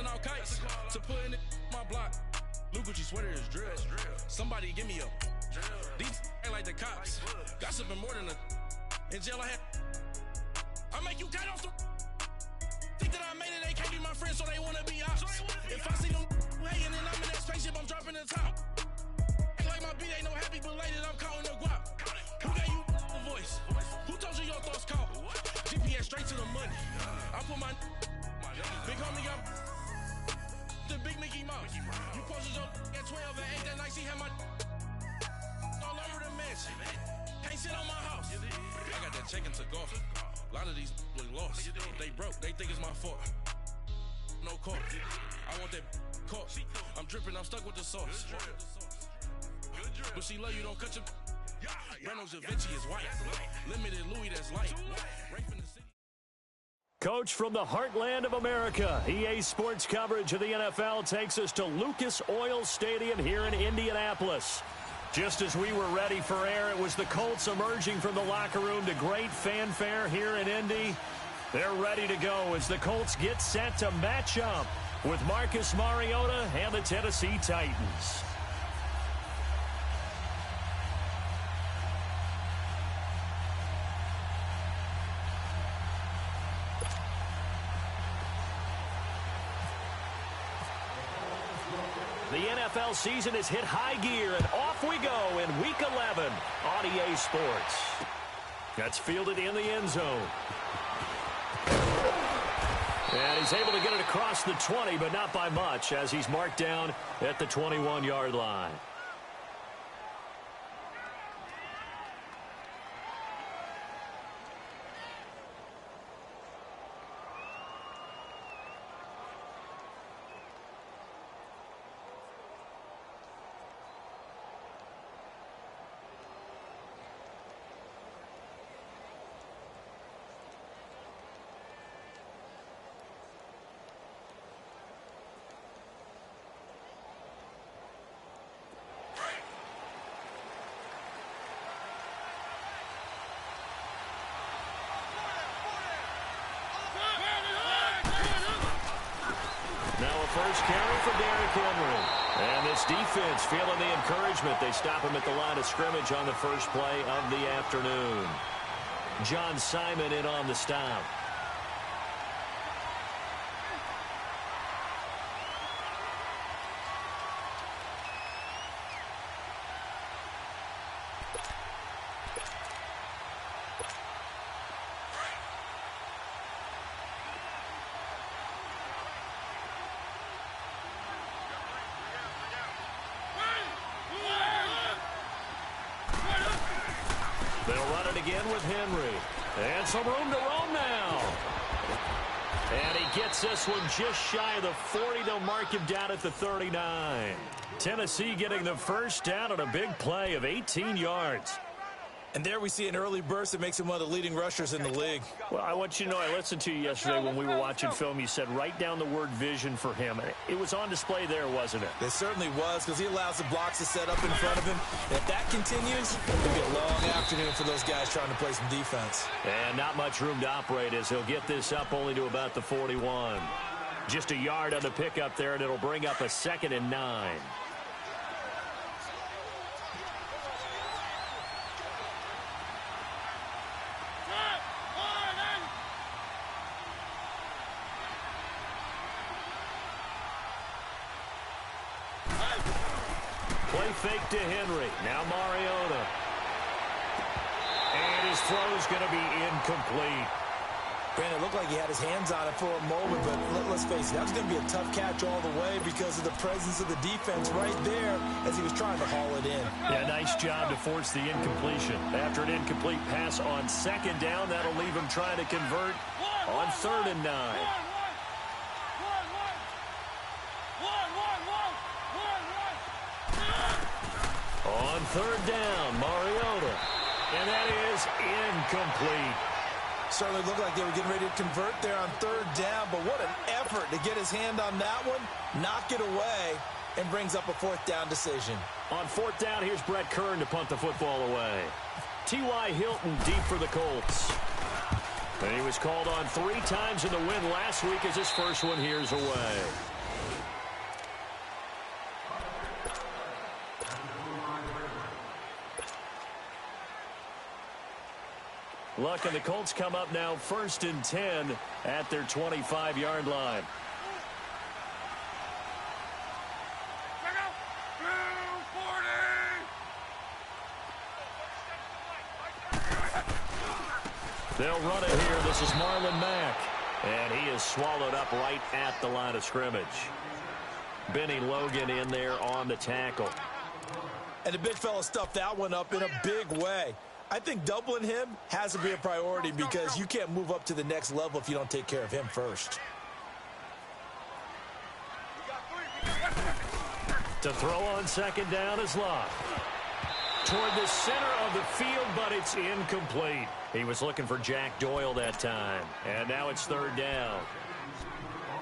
out kites to put in my block. New Gucci sweater is drill. Somebody give me a these ain't like the cops. Gossiping more than a in jail. I make you cut off the think that I made it. They can't be my friends, so they wanna be ops. If I see them hating and I'm in that spaceship, I'm dropping the top. Ain't like my beat ain't no happy belated. I'm counting the guap. Who gave you a voice? Who told you your thoughts count? GPS straight to the money. I put my big homie got the big Mickey Mouse. You posted your at 12 and 8 that night. She had my all over the mansion. Can't sit on my house. I got that check into golf. A lot of these look lost. They broke. They think it's my fault. No court. I want that court. I'm dripping. I'm stuck with the sauce. But she love you. Don't cut your. Reynolds Da Vinci is white. Limited Louis that's light. Coach from the heartland of America, EA Sports coverage of the NFL takes us to Lucas Oil Stadium here in Indianapolis. Just as we were ready for air, it was the Colts emerging from the locker room to great fanfare here in Indy. They're ready to go as the Colts get set to match up with Marcus Mariota and the Tennessee Titans. The NFL season has hit high gear, and off we go in Week 11 on EA Sports. That's fielded in the end zone. And he's able to get it across the 20, but not by much, as he's marked down at the 21-yard line. First carry for Derrick Henry. And this defense feeling the encouragement. They stop him at the line of scrimmage on the first play of the afternoon. John Simon in on the stop. They'll run it again with Henry. And some room to roam now. And he gets this one just shy of the 40. They'll mark him down at the 39. Tennessee getting the first down on a big play of 18 yards. And there we see an early burst that makes him one of the leading rushers in the league. Well, I want you to know, I listened to you yesterday when we were watching film. You said write down the word vision for him. It was on display there, wasn't it? It certainly was, because he allows the blocks to set up in front of him. And if that continues, it'll be a long afternoon for those guys trying to play some defense. And not much room to operate as he'll get this up only to about the 41. Just a yard on the pickup there, and it'll bring up a 2nd and 9. Play fake to Henry. Now Mariota. And his throw's going to be incomplete. Brandon, it looked like he had his hands on it for a moment, but let's face it, that was going to be a tough catch all the way because of the presence of the defense right there as he was trying to haul it in. Yeah, nice job to force the incompletion. After an incomplete pass on 2nd down, that'll leave him trying to convert on 3rd and 9. On 3rd down, Mariota. And that is incomplete. Certainly looked like they were getting ready to convert there on 3rd down, but what an effort to get his hand on that one, knock it away, and brings up a 4th down decision. On 4th down, here's Brett Kern to punt the football away. T.Y. Hilton deep for the Colts. And he was called on 3 times in the win last week as his first one here's away. Look, and the Colts come up now 1st and 10 at their 25-yard line. They'll run it here. This is Marlon Mack. And he is swallowed up right at the line of scrimmage. Benny Logan in there on the tackle. And the big fella stuffed that one up in a big way. I think doubling him has to be a priority because you can't move up to the next level if you don't take care of him first. To throw on 2nd down is Locke. Toward the center of the field, but it's incomplete. He was looking for Jack Doyle that time. And now it's 3rd down.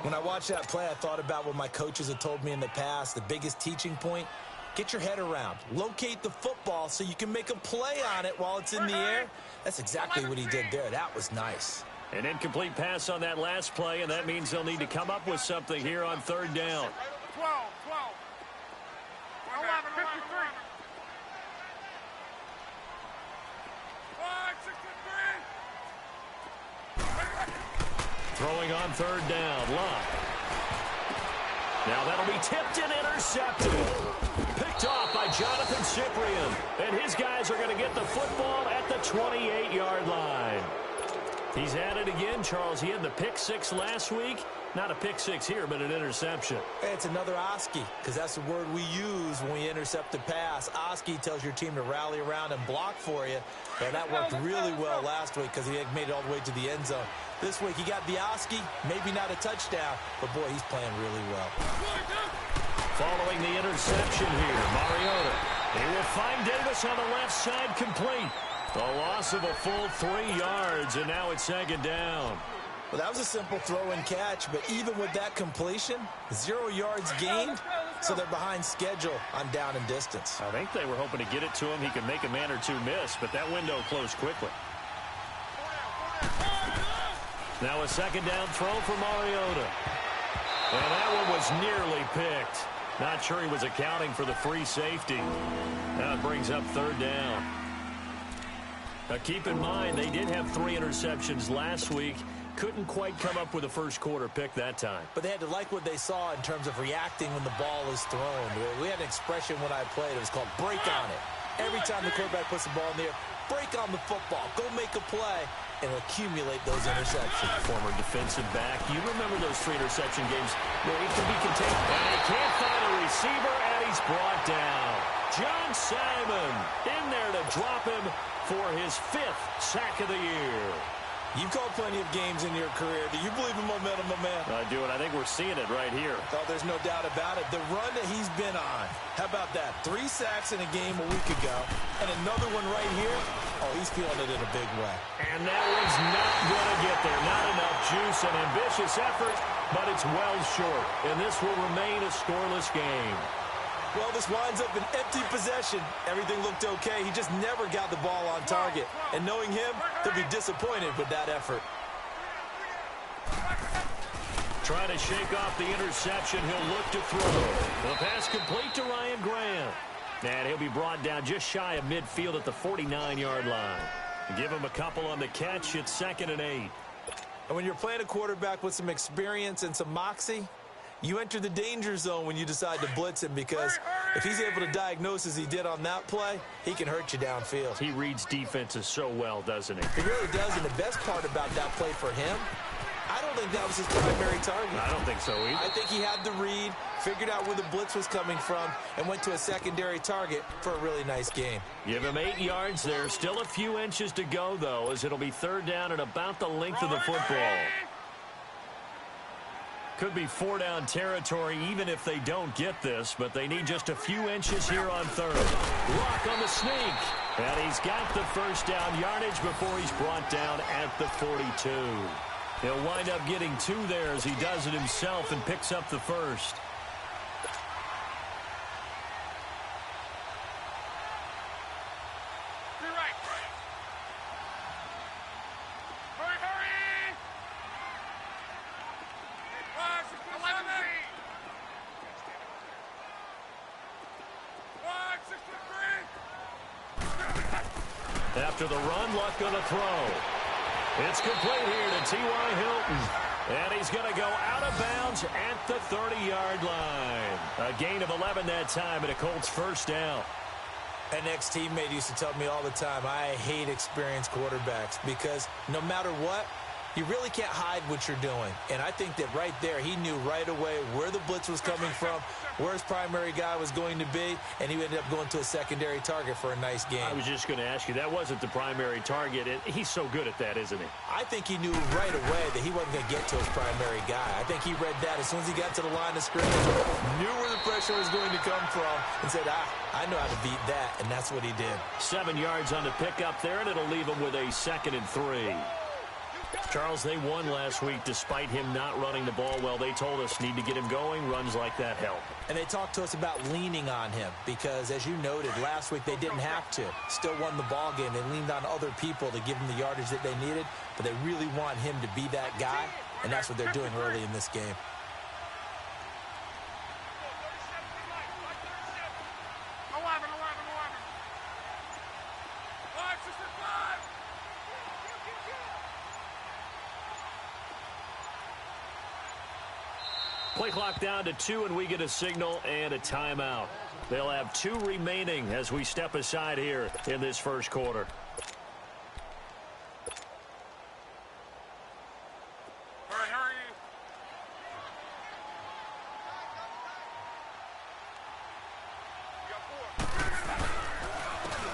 When I watched that play, I thought about what my coaches had told me in the past. The biggest teaching point, get your head around. Locate the football so you can make a play on it while it's in the air. That's exactly what he did there. That was nice. An incomplete pass on that last play, and that means they'll need to come up with something here on 3rd down. 12, 11, 53. Throwing on 3rd down, Locke. Now that'll be tipped and intercepted. Picked off by Jonathan Cyprien. And his guys are going to get the football at the 28-yard line. He's at it again, Charles. He had the pick 6 last week. Not a pick 6 here, but an interception. Hey, it's another Oski, because that's the word we use when we intercept a pass. Oski tells your team to rally around and block for you. And that worked really well last week because he had made it all the way to the end zone. This week he got the Oski, maybe not a touchdown, but boy, he's playing really well. Following the interception here, Mariota. He will find Davis on the left side complete. A loss of a full 3 yards, and now it's 2nd down. Well, that was a simple throw and catch, but even with that completion, 0 yards gained, so they're behind schedule on down and distance. I think they were hoping to get it to him. He could make a man or two miss, but that window closed quickly. Now a 2nd down throw for Mariota. And that one was nearly picked. Not sure he was accounting for the free safety. Now it brings up 3rd down. Now keep in mind, they did have 3 interceptions last week. Couldn't quite come up with a first quarter pick that time. But they had to like what they saw in terms of reacting when the ball is thrown. We had an expression when I played. It was called break on it. Every time the quarterback puts the ball in the air, break on the football. Go make a play and accumulate those interceptions. Former defensive back. You remember those 3 interception games where he could be contained. And he can't find a receiver, and he's brought down. John Simon in there to drop him for his 5th sack of the year. You've called plenty of games in your career. Do you believe in momentum, my man? I do, and I think we're seeing it right here. Oh, there's no doubt about it. The run that he's been on. How about that? 3 sacks in a game a week ago, and another one right here. Oh, he's feeling it in a big way. And that one's not going to get there. Not enough juice. An ambitious effort, but it's well short. And this will remain a scoreless game. Well, this winds up an empty possession. Everything looked okay. He just never got the ball on target. And knowing him, he'll be disappointed with that effort. Trying to shake off the interception. He'll look to throw. The pass complete to Ryan Graham. And he'll be brought down just shy of midfield at the 49-yard line. Give him a couple on the catch. It's 2nd and 8. And when you're playing a quarterback with some experience and some moxie, you enter the danger zone when you decide to blitz him, because if he's able to diagnose as he did on that play, he can hurt you downfield. He reads defenses so well, doesn't he? He really does, and the best part about that play for him, I don't think that was his primary target. I don't think so either. I think he had the read, figured out where the blitz was coming from, and went to a secondary target for a really nice game. Give him 8 yards there. Still a few inches to go, though, as it'll be 3rd down and about the length of the football. Could be 4-down territory even if they don't get this, but they need just a few inches here on 3rd. Lock on the sneak, and he's got the 1st down yardage before he's brought down at the 42. He'll wind up getting 2 there as he does it himself and picks up the 1st. After the run, Luck going to throw. It's complete here to T.Y. Hilton. And he's going to go out of bounds at the 30-yard line. A gain of 11 that time, and a Colts first down. An ex-teammate used to tell me all the time, I hate experienced quarterbacks because no matter what, you really can't hide what you're doing. And I think that right there, he knew right away where the blitz was coming from, where his primary guy was going to be, and he ended up going to a secondary target for a nice game. I was just going to ask you, that wasn't the primary target. He's so good at that, isn't he? I think he knew right away that he wasn't going to get to his primary guy. I think he read that as soon as he got to the line of scrimmage, knew where the pressure was going to come from, and said, I know how to beat that, and that's what he did. 7 yards on the pickup there, and it'll leave him with a 2nd and 3. Charles, they won last week despite him not running the ball well. They told us need to get him going. Runs like that help. And they talked to us about leaning on him because, as you noted, last week they didn't have to. Still won the ball game. They leaned on other people to give them the yardage that they needed, but they really want him to be that guy, and that's what they're doing early in this game. Play clock down to 2, and we get a signal and a timeout. They'll have 2 remaining as we step aside here in this first quarter.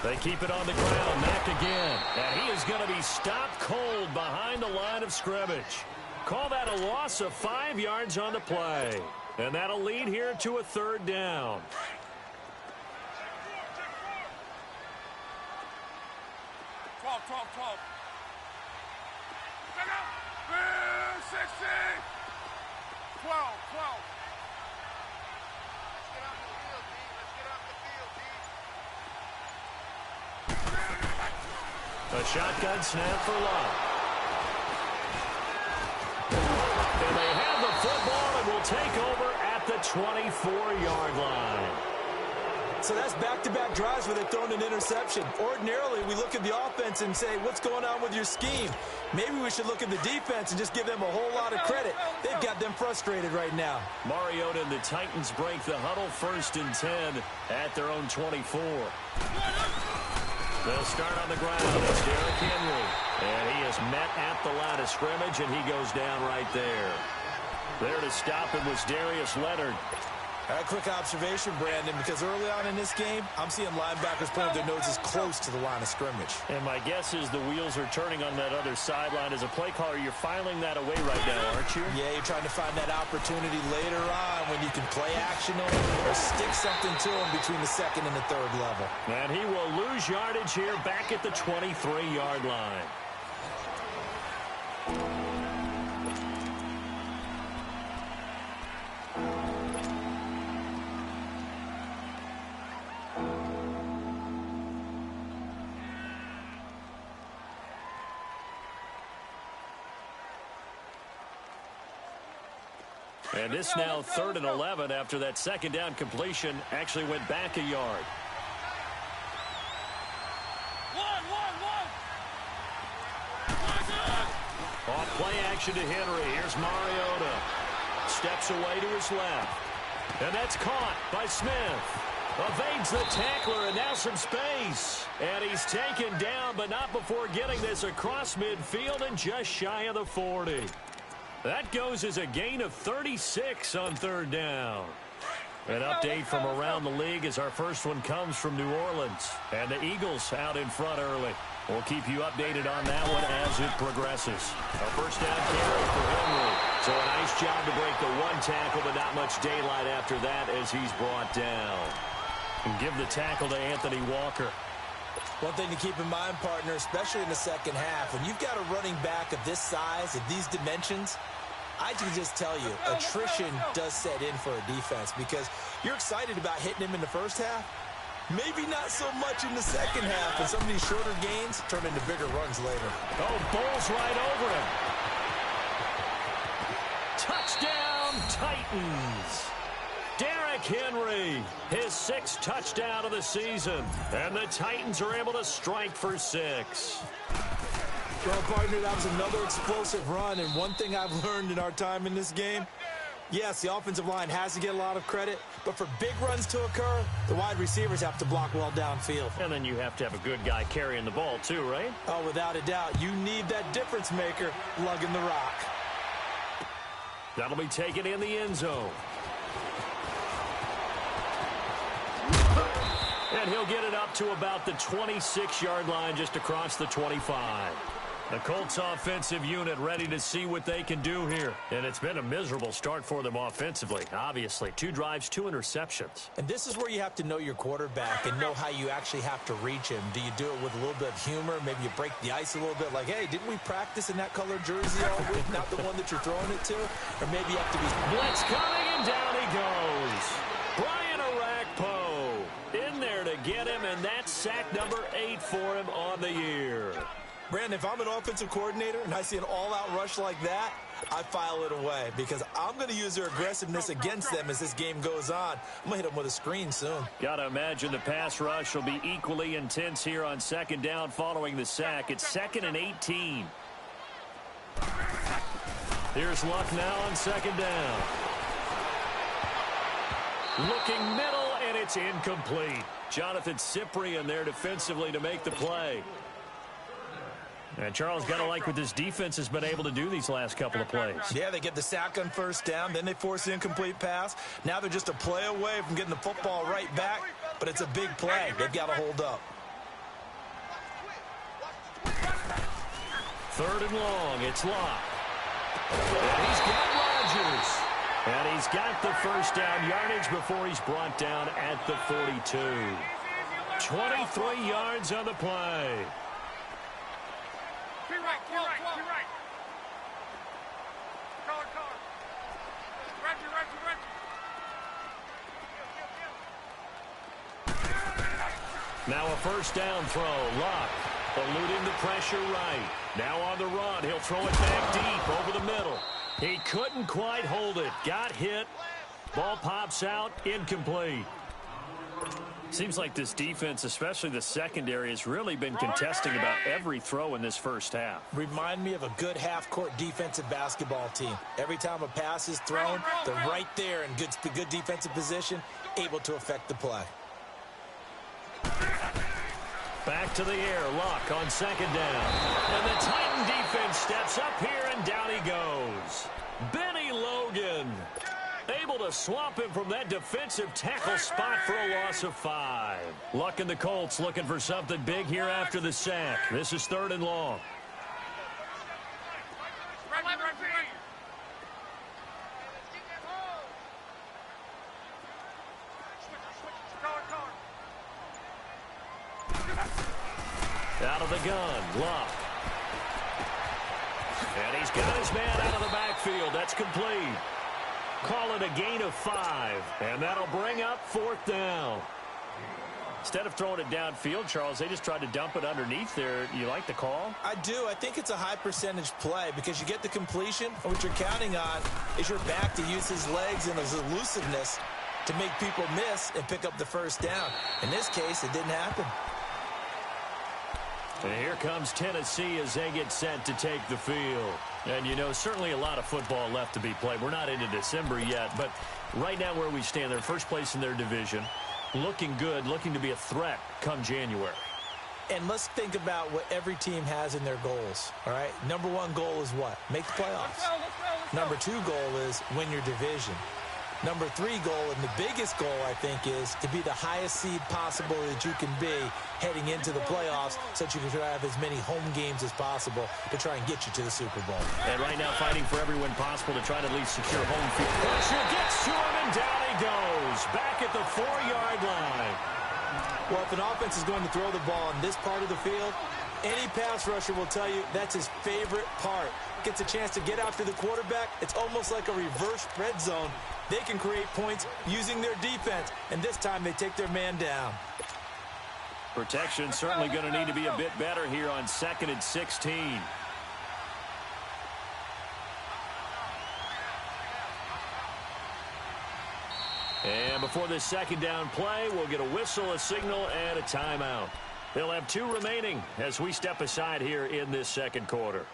They keep it on the ground. Mack again. And he is going to be stopped cold behind the line of scrimmage. Call that a loss of 5 yards on the play. And that'll lead here to a 3rd down. A shotgun snap for Love. And they have the football and will take over at the 24-yard line. So that's back-to-back drives where they've thrown an interception. Ordinarily, we look at the offense and say, what's going on with your scheme? Maybe we should look at the defense and just give them a whole lot of credit. They've got them frustrated right now. Mariota and the Titans break the huddle, 1st and 10 at their own 24. They'll start on the ground. It's Derrick Henry. And he is met at the line of scrimmage, and he goes down right there. There to stop him was Darius Leonard. A quick observation, Brandon, because early on in this game, I'm seeing linebackers putting their noses close to the line of scrimmage. And my guess is the wheels are turning on that other sideline. As a play caller, you're filing that away right now, aren't you? Yeah, you're trying to find that opportunity later on when you can play action on him or stick something to him between the 2nd and the 3rd level. And he will lose yardage here back at the 23-yard line. And this now 3rd and 11 after that 2nd down completion actually went back a yard. Off play action to Henry. Here's Mariota. Steps away to his left. And that's caught by Smith. Evades the tackler, and now some space. And he's taken down, but not before getting this across midfield and just shy of the 40. That goes as a gain of 36 on 3rd down. An update from around the league as our first one comes from New Orleans. And the Eagles out in front early. We'll keep you updated on that one as it progresses. A 1st down carry for Henry. So a nice job to break the 1 tackle, but not much daylight after that as he's brought down. And give the tackle to Anthony Walker. One thing to keep in mind, partner, especially in the 2nd half, when you've got a running back of this size, of these dimensions, I can just tell you, attrition does set in for a defense because you're excited about hitting him in the 1st half. Maybe not so much in the 2nd half, and some of these shorter gains turn into bigger runs later. Oh, bowls right over him. Touchdown, Titans. Derrick Henry, his 6th touchdown of the season. And the Titans are able to strike for 6. Well, partner, that was another explosive run. And one thing I've learned in our time in this game, yes, the offensive line has to get a lot of credit, but for big runs to occur, the wide receivers have to block well downfield. And then you have to have a good guy carrying the ball too, right? Oh, without a doubt. You need that difference maker lugging the rock. That'll be taken in the end zone. And he'll get it up to about the 26-yard line, just across the 25. The Colts offensive unit ready to see what they can do here. And it's been a miserable start for them offensively, obviously. 2 drives, 2 interceptions. And this is where you have to know your quarterback and know how you actually have to reach him. Do you do it with a little bit of humor? Maybe you break the ice a little bit like, hey, didn't we practice in that color jersey all week? Not the one that you're throwing it to? Or maybe you have to be... Blitz coming, and down he goes. Brian Orakpo in there to get him, and that's sack number 8 for him on the year. Brandon, if I'm an offensive coordinator and I see an all-out rush like that, I file it away because I'm going to use their aggressiveness against them as this game goes on. I'm going to hit them with a screen soon. Got to imagine the pass rush will be equally intense here on 2nd down following the sack. It's 2nd and 18. Here's Luck now on 2nd down. Looking middle, and it's incomplete. Jonathan Cyprien there defensively to make the play. And Charles, got to like what this defense has been able to do these last couple of plays. Yeah, they get the sack on 1st down, then they force the incomplete pass. Now they're just a play away from getting the football right back, but it's a big play. They've got to hold up. 3rd and long, it's Locke. And he's got Rodgers. And he's got the 1st down yardage before he's brought down at the 42. 23 yards on the play. You're right. Color. Reggie. Now a 1st down throw. Locke eluding the pressure right. Now on the run. He'll throw it back deep over the middle. He couldn't quite hold it. Got hit. Ball pops out. Incomplete. Seems like this defense, especially the secondary, has really been contesting about every throw in this 1st half. Remind me of a good half-court defensive basketball team. Every time a pass is thrown, they're right there in good defensive position, able to affect the play. Back to the air. Luck on 2nd down. And the Titan defense steps up here, and down he goes. Benny Logan able to swamp him from that defensive tackle spot for a loss of 5. Luck and the Colts looking for something big here after the sack. This is 3rd and long. Out of the gun, Luck. And he's got his man out of the backfield. That's complete. Call it a gain of 5, and that'll bring up 4th down. Instead of throwing it downfield, Charles, they just tried to dump it underneath there. You like the call? I do. I think it's a high-percentage play because you get the completion, and what you're counting on is your back to use his legs and his elusiveness to make people miss and pick up the 1st down. In this case, it didn't happen. And here comes Tennessee as they get set to take the field. And, you know, certainly a lot of football left to be played. We're not into December yet, but right now where we stand, they're 1st place in their division. Looking good, looking to be a threat come January. And let's think about what every team has in their goals, all right? Number 1 goal is what? Make the playoffs. Let's go. Number 2 goal is win your division. Number 3 goal, and the biggest goal, I think, is to be the highest seed possible that you can be heading into the playoffs so that you can try to have as many home games as possible to try and get you to the Super Bowl. And right now fighting for every win possible to try to at least secure home field. Pressure gets to him, and down he goes. Back at the 4-yard line. Well, if an offense is going to throw the ball in this part of the field, any pass rusher will tell you that's his favorite part. Gets a chance to get after the quarterback. It's almost like a reverse red zone. They can create points using their defense, and this time they take their man down. Protection certainly going to need to be a bit better here on 2nd and 16. And before this second down play, we'll get a whistle, a signal, and a timeout. They'll have 2 remaining as we step aside here in this second quarter.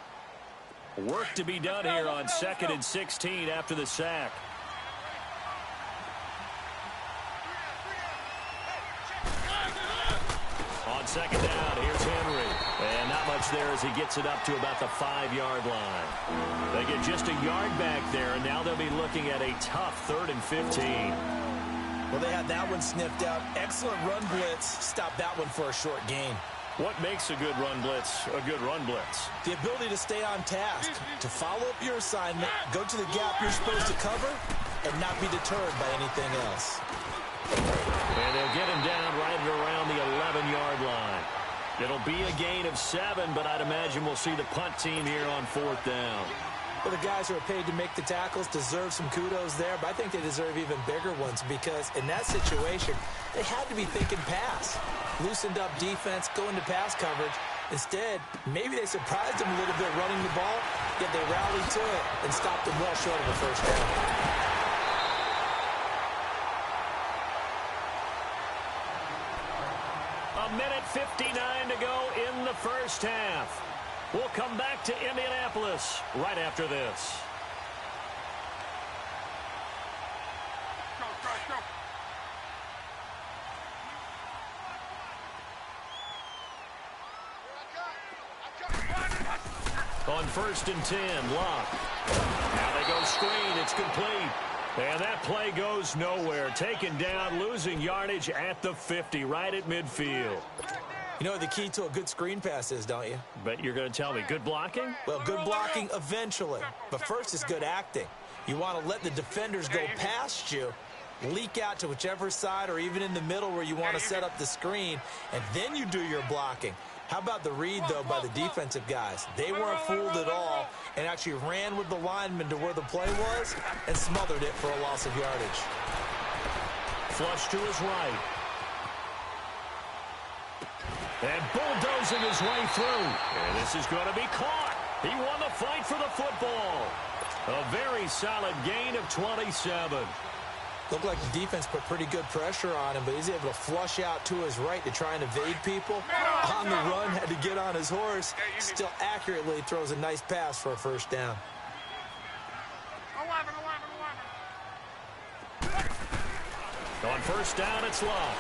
Work to be done here on 2nd and 16 after the sack. On second down, here's Henry. And not much there as he gets it up to about the 5-yard line. They get just a yard back there, and now they'll be looking at a tough 3rd and 15. Well, they had that one sniffed out. Excellent run blitz. Stop that one for a short gain. What makes a good run blitz a good run blitz? The ability to stay on task, to follow up your assignment, go to the gap you're supposed to cover, and not be deterred by anything else. And they'll get him down right around the 11-yard line. It'll be a gain of 7, but I'd imagine we'll see the punt team here on 4th down. Well, the guys who are paid to make the tackles deserve some kudos there, but I think they deserve even bigger ones because in that situation, they had to be thinking pass. Loosened up defense, go into pass coverage. Instead, maybe they surprised them a little bit running the ball, yet they rallied to it and stopped them well short of a first down. A minute 59 to go in the first half. We'll come back to Indianapolis right after this. On 1st and 10, Locke. Now they go screen. It's complete. And that play goes nowhere. Taken down, losing yardage at the 50, right at midfield. You know what the key to a good screen pass is, don't you? But you're going to tell me, good blocking? Well, good blocking eventually. But first is good acting. You want to let the defenders go past you, leak out to whichever side or even in the middle where you want to set up the screen, and then you do your blocking. How about the read, though, by the defensive guys? They weren't fooled at all and actually ran with the lineman to where the play was and smothered it for a loss of yardage. Flush to his right. And bulldozing his way through. And this is going to be caught. He won the fight for the football. A very solid gain of 27. Looked like the defense put pretty good pressure on him, but he's able to flush out to his right to try and evade people. On the run, had to get on his horse. Still accurately throws a nice pass for a first down. 11. On first down, it's Locke.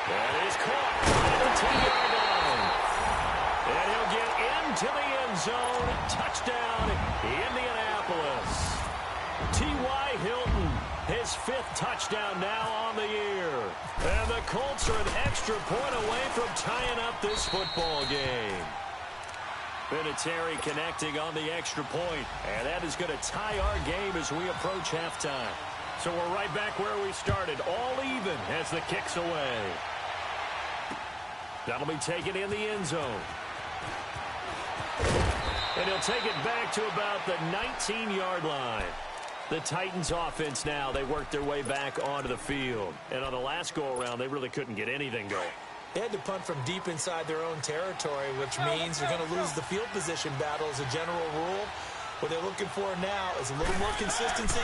That is caught at the 10-yard line. And he'll get into the end zone. Touchdown, Indianapolis. T.Y. Hilton, his 5th touchdown now on the year. And the Colts are an extra point away from tying up this football game. Vinatieri connecting on the extra point. And that is going to tie our game as we approach halftime. So we're right back where we started, all even as the kick's away. That'll be taken in the end zone. And he'll take it back to about the 19-yard line. The Titans offense now, they worked their way back onto the field. And on the last go-around, they really couldn't get anything going. They had to punt from deep inside their own territory, which means they're going to lose the field position battle as a general rule. What they're looking for now is a little more consistency,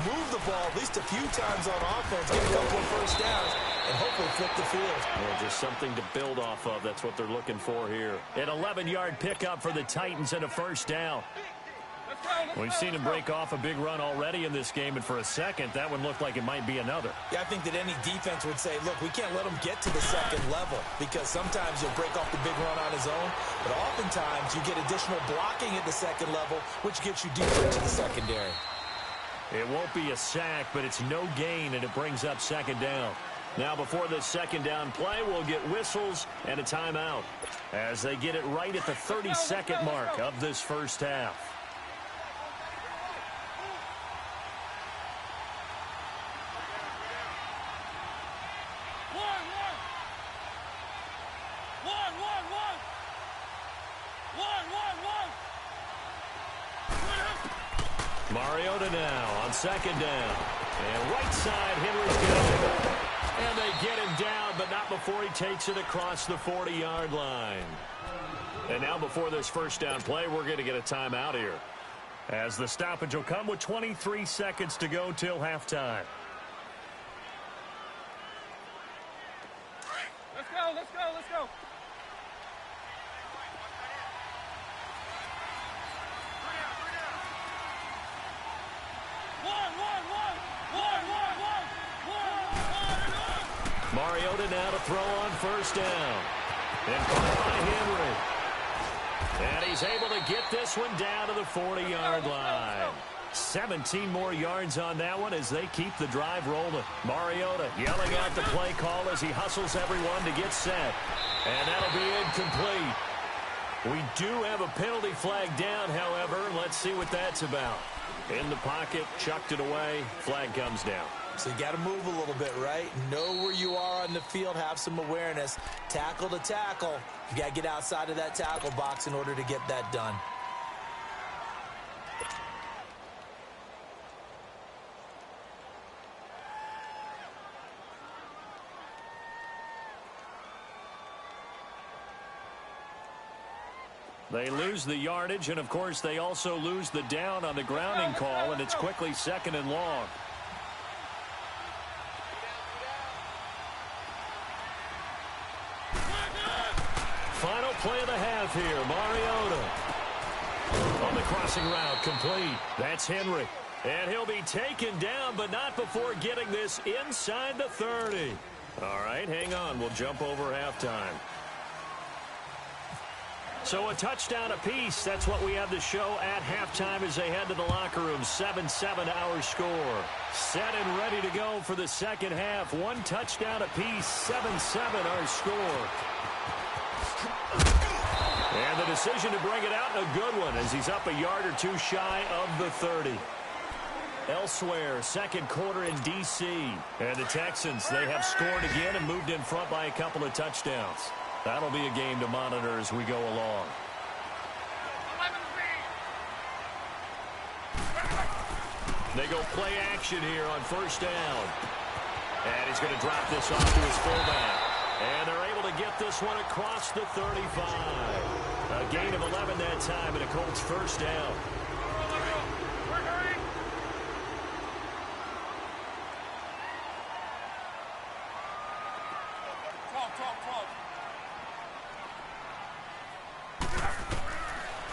move the ball at least a few times on offense, get a couple of first downs, and hopefully flip the field. Well, just something to build off of. That's what they're looking for here. An 11-yard pickup for the Titans and a first down. We've seen him break off a big run already in this game, and for a second, that one looked like it might be another. Yeah, I think that any defense would say, look, we can't let him get to the second level because sometimes he'll break off the big run on his own, but oftentimes you get additional blocking at the second level, which gets you deeper into the secondary. It won't be a sack, but it's no gain, and it brings up second down. Now, before this second down play, we'll get whistles and a timeout as they get it right at the 30-second mark of this first half. Mariota now on second down. And right side, Henry's got it. And they get him down, but not before he takes it across the 40-yard line. And now before this first down play, we're going to get a timeout here. As the stoppage will come with 23 seconds to go till halftime. Let's go, let's go, let's go. Mariota now to throw on first down. And caught by Henry. And he's able to get this one down to the 40-yard line. 17 more yards on that one as they keep the drive rolling. Mariota yelling out the play call as he hustles everyone to get set. And that'll be incomplete. We do have a penalty flag down, however. Let's see what that's about. In the pocket, chucked it away, flag comes down. So you got to move a little bit, right? Know where you are on the field, have some awareness. Tackle to tackle. You got to get outside of that tackle box in order to get that done. They lose the yardage, and of course they also lose the down on the grounding call, and it's quickly 2nd and long. Final play of the half here. Mariota on the crossing route, complete. That's Henry. And he'll be taken down, but not before getting this inside the 30. All right, hang on. We'll jump over halftime. So a touchdown apiece. That's what we have to show at halftime as they head to the locker room. 7-7 our score. Set and ready to go for the second half. One touchdown apiece. 7-7 our score. And the decision to bring it out, a good one, as he's up a yard or two shy of the 30. Elsewhere, second quarter in D.C. And the Texans, they have scored again and moved in front by a couple of touchdowns. That'll be a game to monitor as we go along. They go play action here on first down. And he's going to drop this off to his fullback. And they're able to get this one across the 35. A gain of 11 that time, and a Colts first down.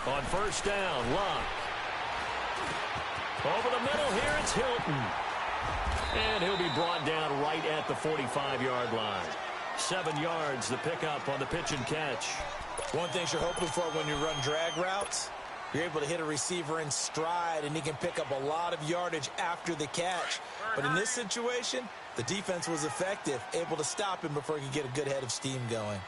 On first down, Luck. Over the middle here, it's Hilton. And he'll be brought down right at the 45-yard line. 7 yards, the pickup on the pitch and catch. One thing you're hoping for when you run drag routes, you're able to hit a receiver in stride, and he can pick up a lot of yardage after the catch. But in this situation, the defense was effective, able to stop him before he could get a good head of steam going.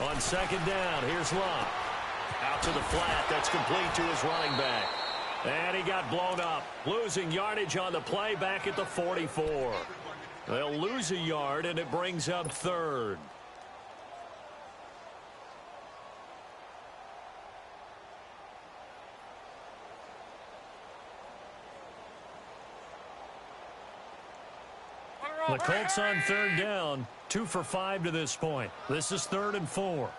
On second down, here's Luck. Out to the flat, that's complete to his running back. And he got blown up, losing yardage on the play back at the 44. They'll lose a yard, and it brings up third. The Colts on third down, 2 for 5 to this point. This is 3rd and 4.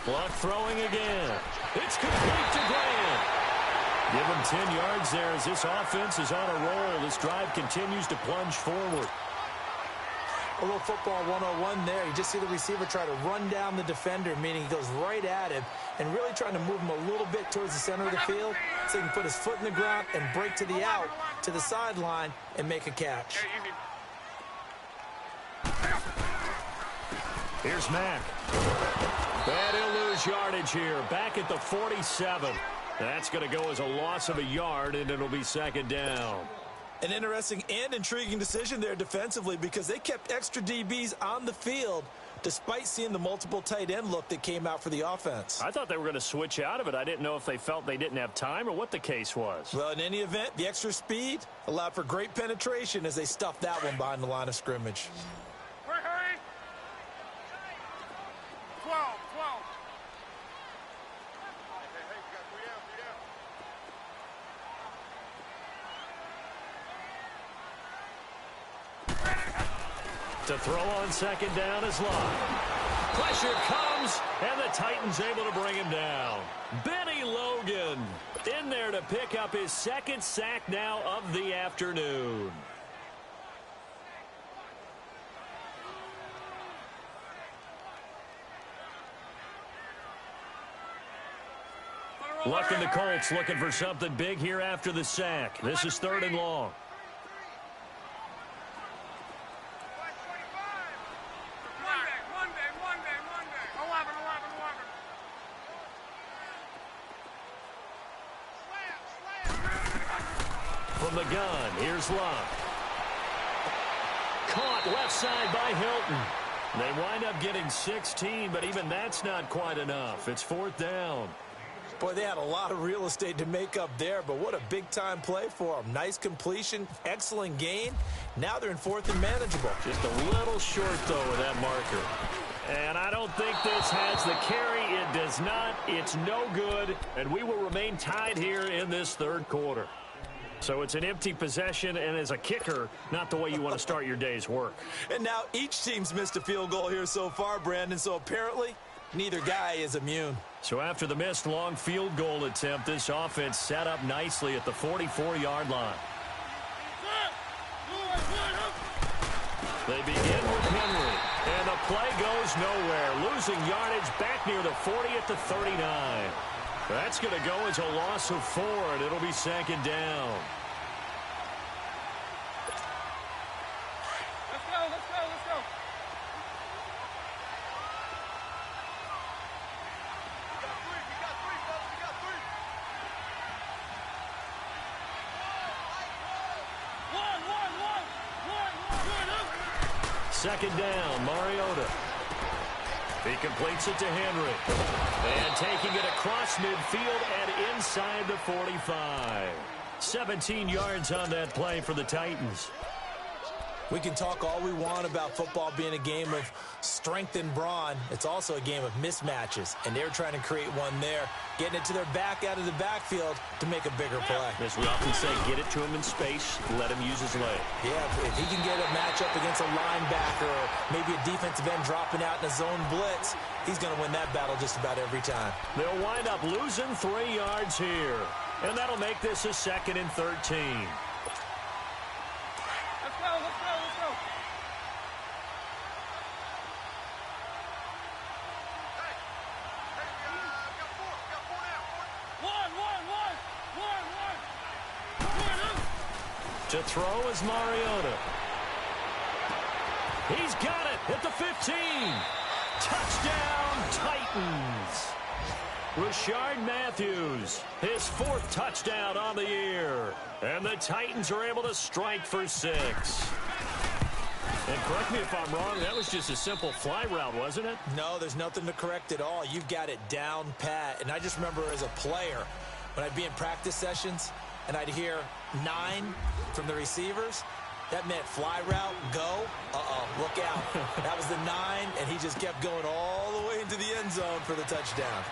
Luck throwing again. It's complete to Grant. Give him 10 yards there as this offense is on a roll. This drive continues to plunge forward. A little football 101 there. You just see the receiver try to run down the defender, meaning he goes right at him and really trying to move him a little bit towards the center of the field so he can put his foot in the ground and break to the out, to the sideline, and make a catch. Here's Mack. And he'll lose yardage here. Back at the 47. That's going to go as a loss of a yard, and it'll be 2nd down. An interesting and intriguing decision there defensively because they kept extra DBs on the field, despite seeing the multiple tight end look that came out for the offense. I thought they were going to switch out of it. I didn't know if they felt they didn't have time or what the case was. Well, in any event, the extra speed allowed for great penetration as they stuffed that one behind the line of scrimmage. Hurry! 12. To throw on second down is Locke. Pressure comes, and the Titans able to bring him down. Benny Logan in there to pick up his second sack now of the afternoon. Luck and the Colts looking for something big here after the sack. This is 3rd and long. From the gun, here's Locke. Caught left side by Hilton. They wind up getting 16, but even that's not quite enough. It's 4th down. Boy, they had a lot of real estate to make up there, but what a big-time play for them. Nice completion, excellent gain. Now they're in 4th and manageable. Just a little short, though, with that marker. And I don't think this has the carry. It does not. It's no good. And we will remain tied here in this 3rd quarter. So it's an empty possession, and as a kicker, not the way you want to start your day's work. And now each team's missed a field goal here so far, Brandon, so apparently neither guy is immune. So after the missed long field goal attempt, this offense set up nicely at the 44-yard line. They begin with Henry, and the play goes nowhere, losing yardage back near the 40 at the 39. That's going to go as a loss of 4, and it'll be 2nd down. Let's go. We got three, folks. We got 3. 2nd down, Mariota. He completes it to Henry. And taking it across midfield and inside the 45. 17 yards on that play for the Titans. We can talk all we want about football being a game of strength and brawn. It's also a game of mismatches, and they're trying to create one there, getting it to their back out of the backfield to make a bigger play. As we often say, get it to him in space, let him use his leg. Yeah, if he can get a matchup against a linebacker or maybe a defensive end dropping out in a zone blitz, he's going to win that battle just about every time. They'll wind up losing 3 yards here, and that'll make this a 2nd and 13. To throw is Mariota. He's got it at the 15. Touchdown, Titans. Rashard Matthews, his 4th touchdown on the year. And the Titans are able to strike for 6. And correct me if I'm wrong, that was just a simple fly route, wasn't it? No, there's nothing to correct at all. You've got it down pat. And I just remember as a player, when I'd be in practice sessions, and I'd hear 9 from the receivers, that meant fly route, go. Look out. That was the 9, and he just kept going all the way into the end zone for the touchdown.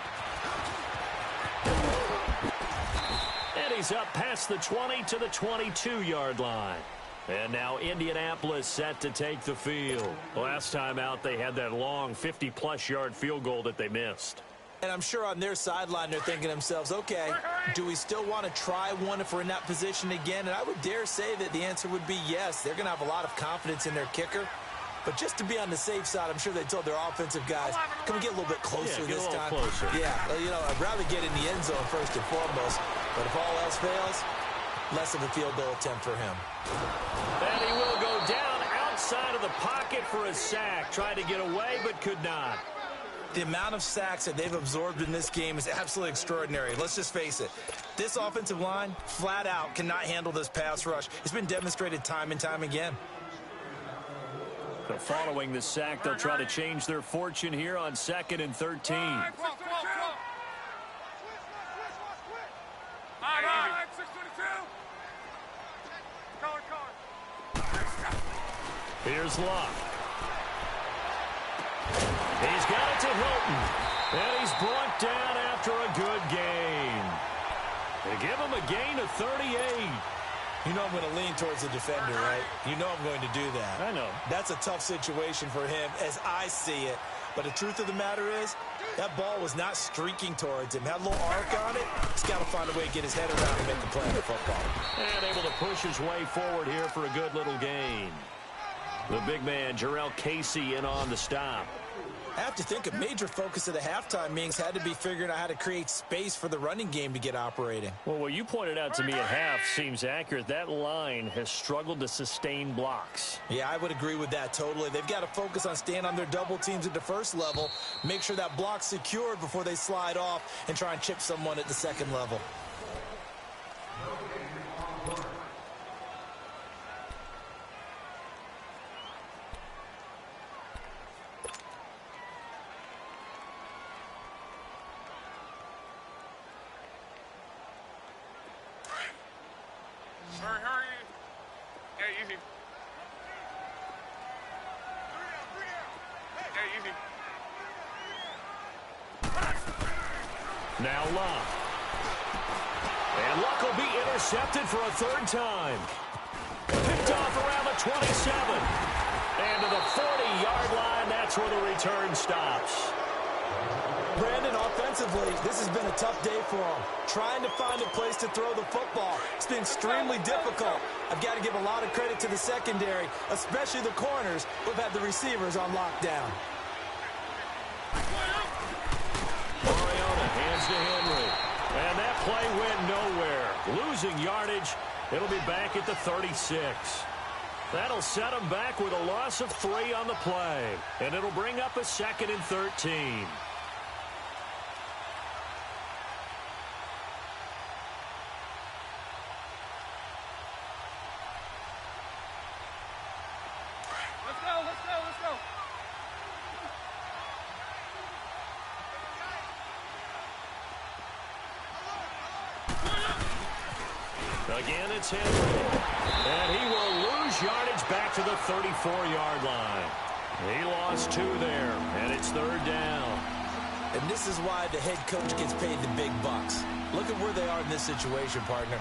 And he's up past the 20 to the 22-yard line. And now Indianapolis set to take the field. Last time out, they had that long 50-plus yard field goal that they missed. And I'm sure on their sideline they're thinking to themselves, okay, do we still want to try one if we're in that position again? And I would dare say that the answer would be yes. They're going to have a lot of confidence in their kicker. But just to be on the safe side, I'm sure they told their offensive guys, can we get a little bit closer this time? Closer. Yeah, you know, I'd rather get in the end zone first and foremost. But if all else fails, less of a field goal attempt for him. And he will go down outside of the pocket for a sack. Tried to get away, but could not. The amount of sacks that they've absorbed in this game is absolutely extraordinary. Let's just face it. This offensive line, flat out, cannot handle this pass rush. It's been demonstrated time and time again. So following the sack, they'll try to change their fortune here on 2nd and 13. Here's Locke. He's got it to Hilton. And he's brought down after a good gain. They give him a gain of 38. You know I'm going to lean towards the defender, right? You know I'm going to do that. I know. That's a tough situation for him as I see it. But the truth of the matter is, that ball was not streaking towards him. Had a little arc on it. He's got to find a way to get his head around and make a play on the football. And able to push his way forward here for a good little gain. The big man, Jarrell Casey, in on the stop. I have to think a major focus of the halftime meetings had to be figuring out how to create space for the running game to get operating. Well, what you pointed out to me at half seems accurate. That line has struggled to sustain blocks. Yeah, I would agree with that totally. They've got to focus on staying on their double teams at the first level, make sure that block's secured before they slide off and try and chip someone at the second level. Hurry. Yeah, easy. Yeah, easy. Now Locke. And Locke will be intercepted for a third time. Picked off around the 27. And to the 40-yard line, that's where the return stops. Brandon, offensively, this has been a tough day for him. Trying to find a place to throw the football. It's been extremely difficult. I've got to give a lot of credit to the secondary, especially the corners who've had the receivers on lockdown. Mariota hands to Henry. And that play went nowhere. Losing yardage. It'll be back at the 36. That'll set him back with a loss of 3 on the play. And it'll bring up a 2nd and 13. Let's go. Again, it's Henry. And he will lose yardage back to the 34-yard line. He lost 2 there, and it's 3rd down. And this is why the head coach gets paid the big bucks. Look at where they are in this situation, partner.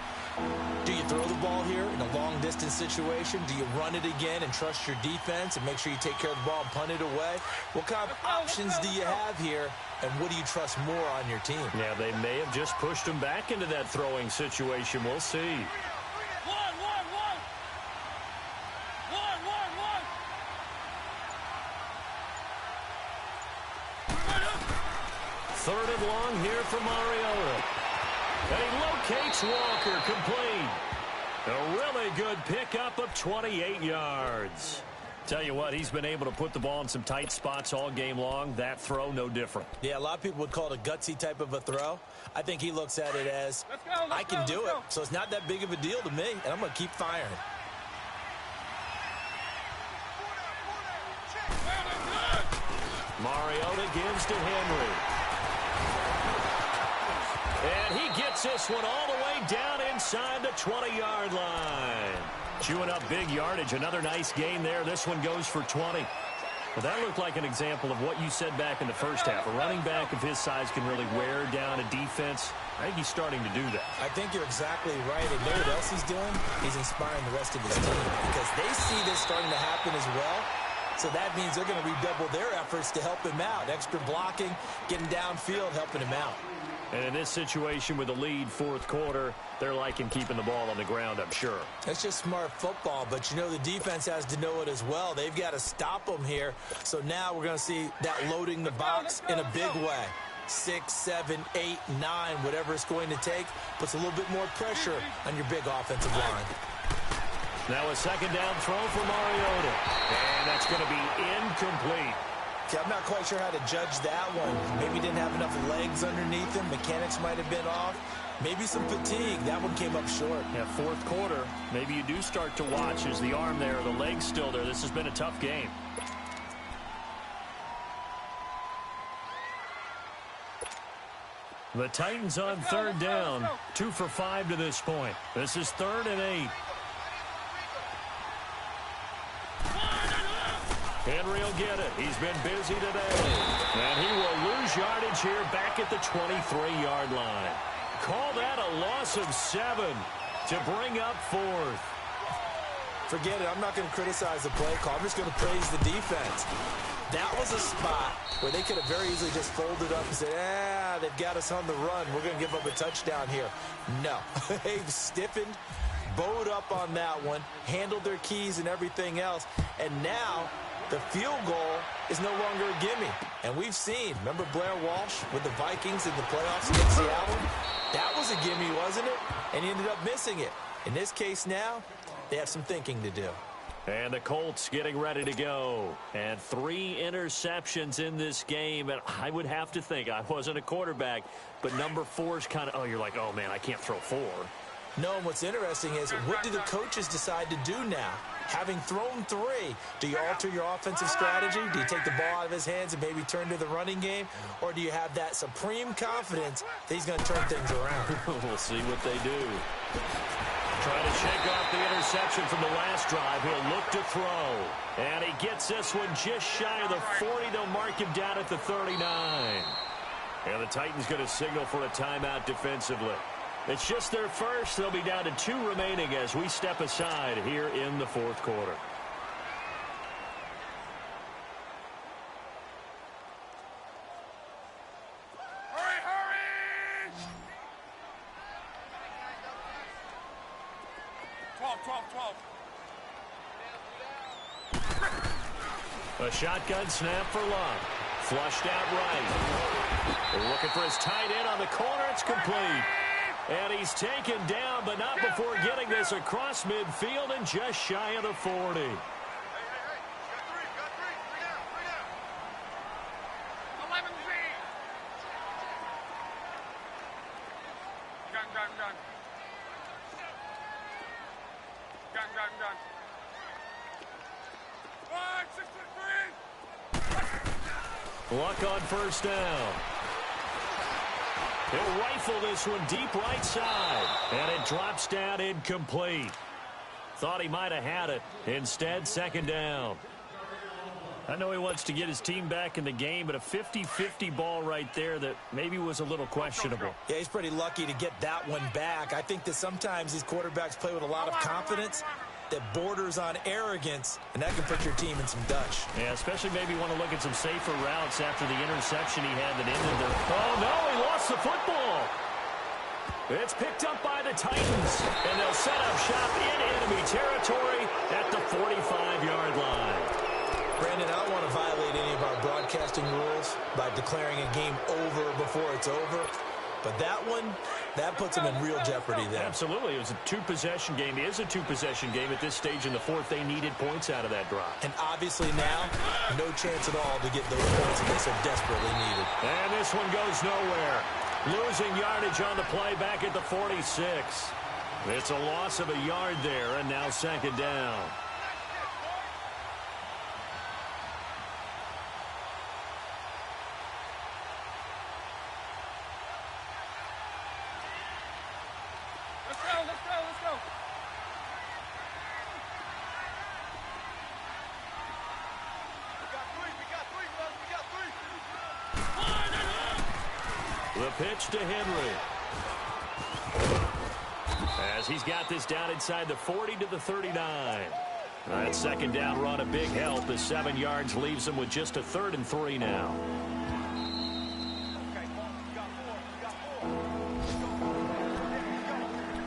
Do you throw the ball here in a long-distance situation? Do you run it again and trust your defense and make sure you take care of the ball and punt it away? What kind of options do you have here, and what do you trust more on your team? Yeah, they may have just pushed him back into that throwing situation. We'll see. Third and long here for Mariota. And he locates Walker, complete. A really good pickup of 28 yards. Tell you what, he's been able to put the ball in some tight spots all game long. That throw, no different. Yeah, a lot of people would call it a gutsy type of a throw. I think he looks at it as, I can do it. So it's not that big of a deal to me, and I'm going to keep firing. Mariota gives to Henry. And he gets this one all the way down inside the 20-yard line. Chewing up big yardage. Another nice gain there. This one goes for 20. Well, that looked like an example of what you said back in the first half. A running back of his size can really wear down a defense. I think he's starting to do that. I think you're exactly right. And you know what else he's doing? He's inspiring the rest of his team because they see this starting to happen as well. So that means they're going to redouble their efforts to help him out. Extra blocking, getting downfield, helping him out. And in this situation with the lead fourth quarter, they're liking keeping the ball on the ground, I'm sure. That's just smart football, but you know the defense has to know it as well. They've got to stop them here. So now we're going to see that loading the box in a big way. 6, 7, 8, 9, whatever it's going to take, puts a little bit more pressure on your big offensive line. Now a second down throw for Mariota. And that's going to be incomplete. I'm not quite sure how to judge that one. Maybe didn't have enough legs underneath him. Mechanics might have been off. Maybe some fatigue. That one came up short. Yeah, fourth quarter. Maybe you do start to watch. Is the arm there, the leg's still there? This has been a tough game. The Titans on third down, 2 for 5 to this point. This is 3rd and 8. Henry will get it. He's been busy today. And he will lose yardage here back at the 23-yard line. Call that a loss of 7 to bring up 4th. Forget it. I'm not going to criticize the play call. I'm just going to praise the defense. That was a spot where they could have very easily just folded up and said, they've got us on the run. We're going to give up a touchdown here. No. They've stiffened, bowed up on that one, handled their keys and everything else, and now the field goal is no longer a gimme. And we've seen, remember Blair Walsh with the Vikings in the playoffs against Seattle? That was a gimme, wasn't it? And he ended up missing it. In this case now, they have some thinking to do. And the Colts getting ready to go. And 3 interceptions in this game. And I would have to think, I wasn't a quarterback, but number 4 is kind of, you're like, oh, man, I can't throw 4. No, and what's interesting is, what do the coaches decide to do now? Having thrown 3, do you alter your offensive strategy? Do you take the ball out of his hands and maybe turn to the running game? Or do you have that supreme confidence that he's going to turn things around? We'll see what they do. Trying to shake off the interception from the last drive. He'll look to throw. And he gets this one just shy of the 40. They'll mark him down at the 39. And the Titans going to signal for a timeout defensively. It's just their first. They'll be down to 2 remaining as we step aside here in the 4th quarter. Hurry, hurry! 12. A shotgun snap for Love. Flushed out right. They're looking for his tight end on the corner. It's complete. And he's taken down, but not before getting this across midfield and just shy of the 40. Hey. Got three. Three down. 11 Z. Gun. 1, 6, 3. Luck on first down. He'll rifle this one deep right side. And it drops down incomplete. Thought he might have had it. Instead, 2nd down. I know he wants to get his team back in the game, but a 50-50 ball right there that maybe was a little questionable. Yeah, he's pretty lucky to get that one back. I think that sometimes these quarterbacks play with a lot of confidence that borders on arrogance, and that can put your team in some Dutch. Yeah, especially maybe want to look at some safer routes after the interception he had that ended there. Oh, no, he lost the football. It's picked up by the Titans, and they'll set up shop in enemy territory at the 45-yard line. Brandon, I don't want to violate any of our broadcasting rules by declaring a game over before it's over. But that one, that puts them in real jeopardy there. Absolutely. It was a 2-possession game. It is a 2-possession game at this stage in the 4th. They needed points out of that drive. And obviously now, no chance at all to get those points that they so desperately needed. And this one goes nowhere. Losing yardage on the play back at the 46. It's a loss of a yard there, and now 2nd down. Let's go. We got three. The pitch to Henry. As he's got this down inside the 40 to the 39. That 2nd down run a big help as 7 yards leaves him with just a 3rd and 3 now.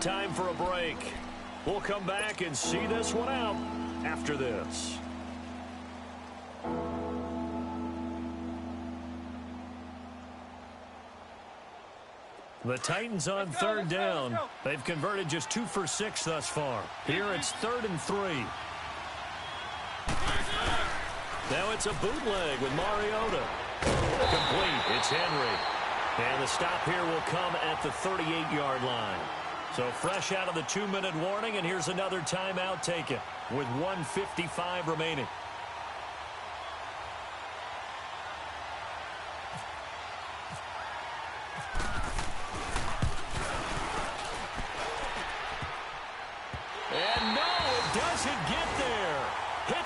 Time for a break. We'll come back and see this one out after this. The Titans on 3rd down. They've converted just 2 for 6 thus far. Here it's 3rd and 3. Now it's a bootleg with Mariota. Complete. It's Henry. And the stop here will come at the 38-yard line. So fresh out of the 2-minute warning, and here's another timeout taken with 1:55 remaining.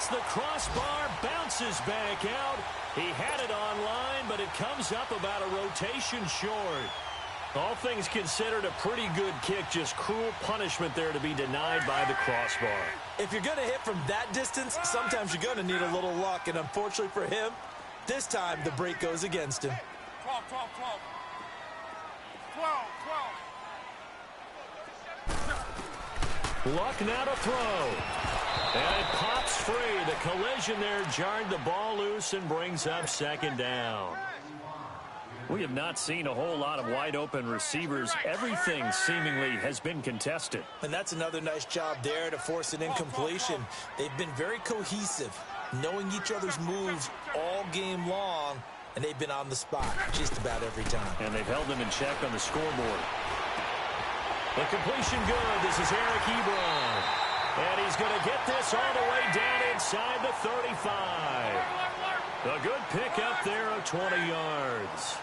hits the crossbar, bounces back out. He had it online, but it comes up about a rotation short. All things considered, a pretty good kick, just cruel punishment there to be denied by the crossbar. If you're going to hit from that distance, sometimes you're going to need a little luck, and unfortunately for him, this time the break goes against him. 12, 12, 12. 12, 12. Luck now to throw. And it pops free. The collision there jarred the ball loose and brings up second down. We have not seen a whole lot of wide-open receivers. Everything seemingly has been contested. And that's another nice job there to force an incompletion. They've been very cohesive, knowing each other's moves all game long, and they've been on the spot just about every time. And they've held them in check on the scoreboard. The completion good. This is Eric Ebron. And he's going to get this all the way down inside the 35. A good pickup there of 20 yards.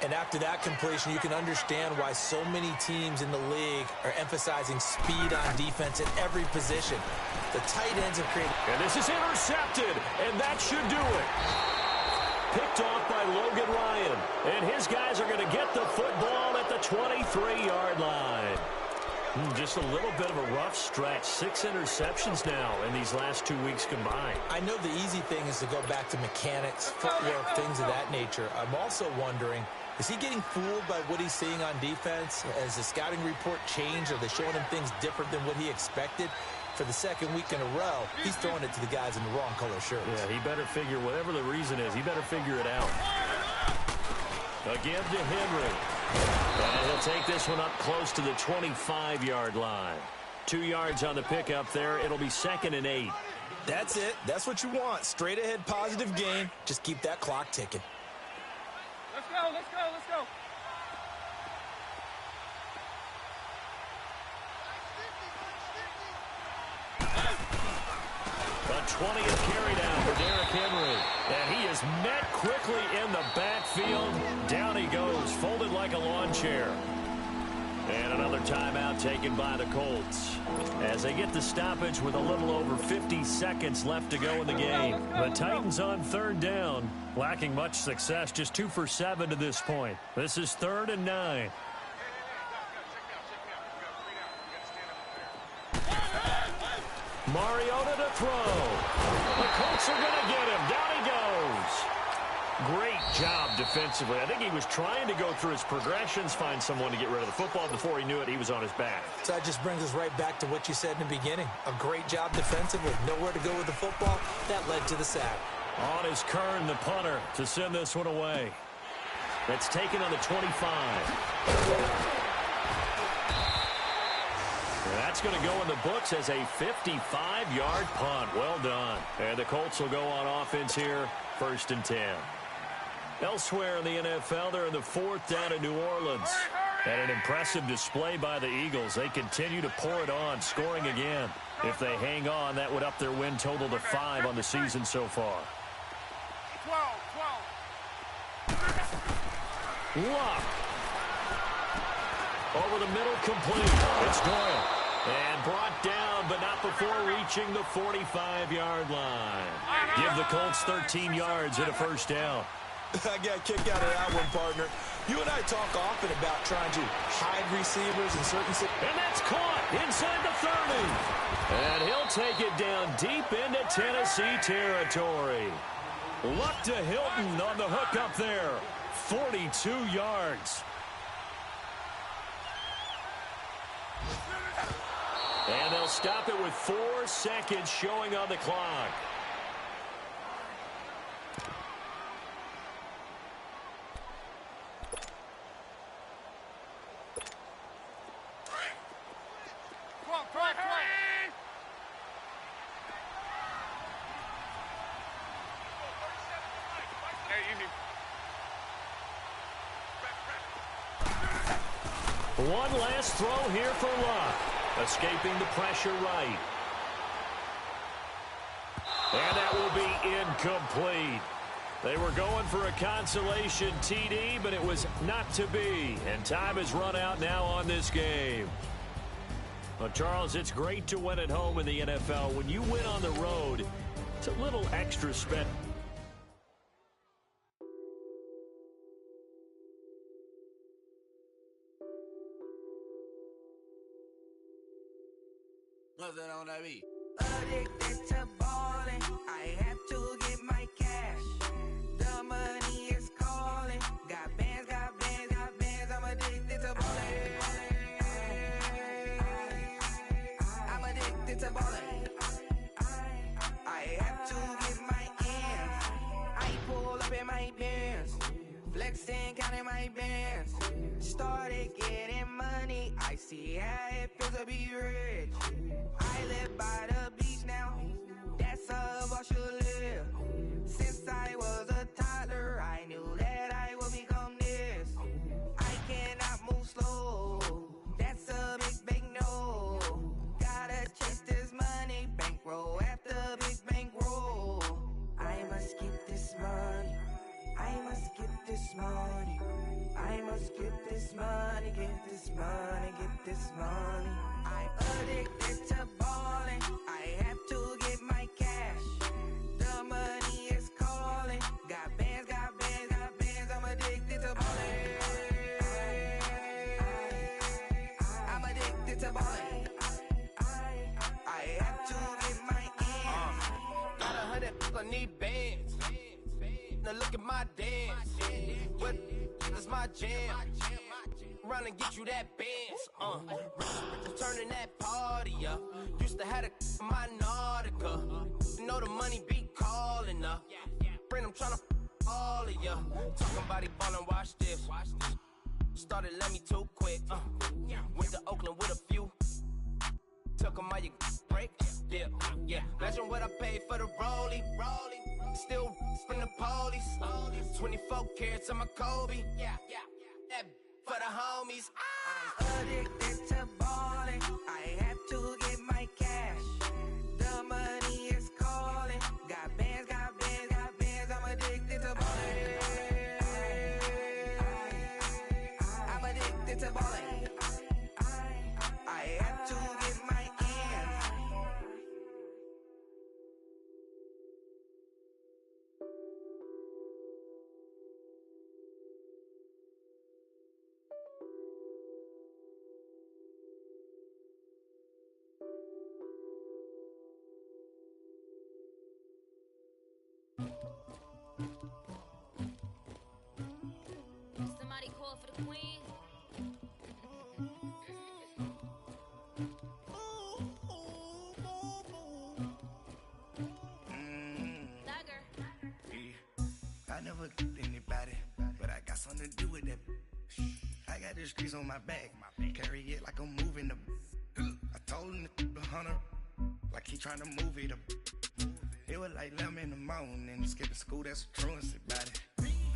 And after that completion, you can understand why so many teams in the league are emphasizing speed on defense at every position. The tight ends have created... And this is intercepted, and that should do it. Picked off by Logan Ryan. And his guys are going to get the football at the 23-yard line. Just a little bit of a rough stretch. 6 interceptions now in these last 2 weeks combined. I know the easy thing is to go back to mechanics, footwork, things of that nature. I'm also wondering, is he getting fooled by what he's seeing on defense? Has the scouting report changed? Are they showing him things different than what he expected? For the second week in a row, he's throwing it to the guys in the wrong color shirts. Yeah, he better figure, whatever the reason is, he better figure it out. A give to Henry. And he'll take this one up close to the 25-yard line. 2 yards on the pickup there. It'll be 2nd and 8. That's it. That's what you want. Straight ahead, positive gain. Just keep that clock ticking. Let's go, let's go, let's go. A 20th carry down for Derrick Henry. And he is met quickly in the backfield. Down he goes, folded like a lawn chair. And another timeout taken by the Colts as they get the stoppage with a little over 50 seconds left to go in the game. The Titans on 3rd down, lacking much success, just 2 for 7 to this point. This is 3rd and 9. Mariota to throw. The Colts are going to get him. Down he goes. Great job defensively. I think he was trying to go through his progressions, find someone to get rid of the football. Before he knew it, he was on his back. So that just brings us right back to what you said in the beginning. A great job defensively. Nowhere to go with the football. That led to the sack. On is Kern, the punter, to send this one away. That's taken on the 25. That's going to go in the books as a 55-yard punt. Well done. And the Colts will go on offense here, 1st and 10. Elsewhere in the NFL, they're in the 4th down in New Orleans. And an impressive display by the Eagles. They continue to pour it on, scoring again. If they hang on, that would up their win total to 5 on the season so far. 12. Luck. Over the middle, complete. It's Doyle. And brought down, but not before reaching the 45-yard line. Give the Colts 13 yards and a 1st down. I got a kick out of that one, partner. You and I talk often about trying to hide receivers in certain situations. And that's caught inside the 30. And he'll take it down deep into Tennessee territory. Luck to Hilton on the hook up there. 42 yards. And they'll stop it with 4 seconds showing on the clock. One last throw here for Luck. Escaping the pressure right. And that will be incomplete. They were going for a consolation TD, but it was not to be. And time has run out now on this game. Well, Charles, it's great to win at home in the NFL. When you win on the road, It's a little extra spend. Nothing on that beat. Addicted to ballin', I have to get my cash. The money is calling. Got bands, got bands, got bands. I'm addicted to ballin'. I'm addicted to ballin'. I have to get my ends. I pull up in my Benz, flexing, counting my bands. Started getting money. I see how it feels to be rich. I live by the beach now, that's how I should live. Since I was a toddler, I knew that I would become this. I cannot move slow, that's a big no. Gotta chase this money, bankroll after big bankroll. I must get this money, I must get this money. I must get this money, get this money, get this money. I'm addicted to ballin', I have to get my cash. The money is calling. Got bands, got bands, got bands. I'm addicted to ballin'. I'm addicted to ballin'. I have to get my ends. Got 100, I need bands. Now look at my dance. What is my jam? Run and get you that bands. Turning that party up. Used to have a my Nautica. You know the money be calling up. Friend, I'm tryna all of ya. Talking about it ballin', watch this. Started let me too quick. Went to Oakland with a few. Took 'em all you break. Yeah. Imagine what I paid for the rollie. Still from the police. 24 carats on my Kobe. That for the homies. I'm addicted to ballin'. I have to get my cash. The money is calling. Got bands, got bands, got bands. I'm addicted to ballin'. I'm addicted to ballin'. I have to get my ends. Somebody call for the queen. Dagger. I never killed anybody, but I got something to do with that. I got the streets on my back, carry it like I'm moving the. I told him the hunter, like he trying to move it up. It was like 11 in the morning, skipping school, that's a truancy about it.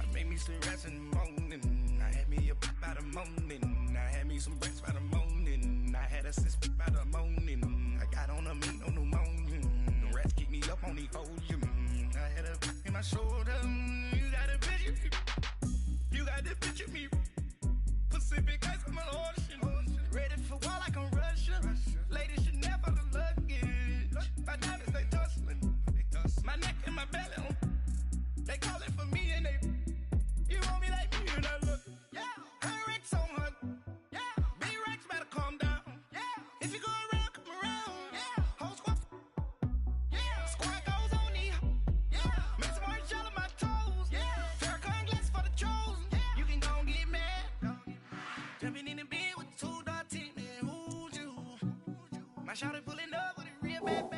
I made me some rats in the morning, I had me a pop by the morning, I had me some rats by the morning, I had a sis by the morning, I got on a meat on the morning, the rats keep me up on the podium, I had a in my shoulder, you got a picture, you got the picture me, Pacific ice on my ocean, ready for war like I'm Russian, ladies should never the luggage, my diamonds they tussling, my neck and my belly on, they calling for me and they, you want me like me and I look, yeah, her Rex on her, yeah, B-Rex better calm down, yeah, if you go around, come around, yeah, whole squad, yeah, squad goes on me, yeah, make some orange gel on my toes, yeah, Farrakhan glass for the chosen, yeah, you can go and get mad, jumping in the bed with 2 dark teeth, man, who's you, my shawty pulling up with a real bad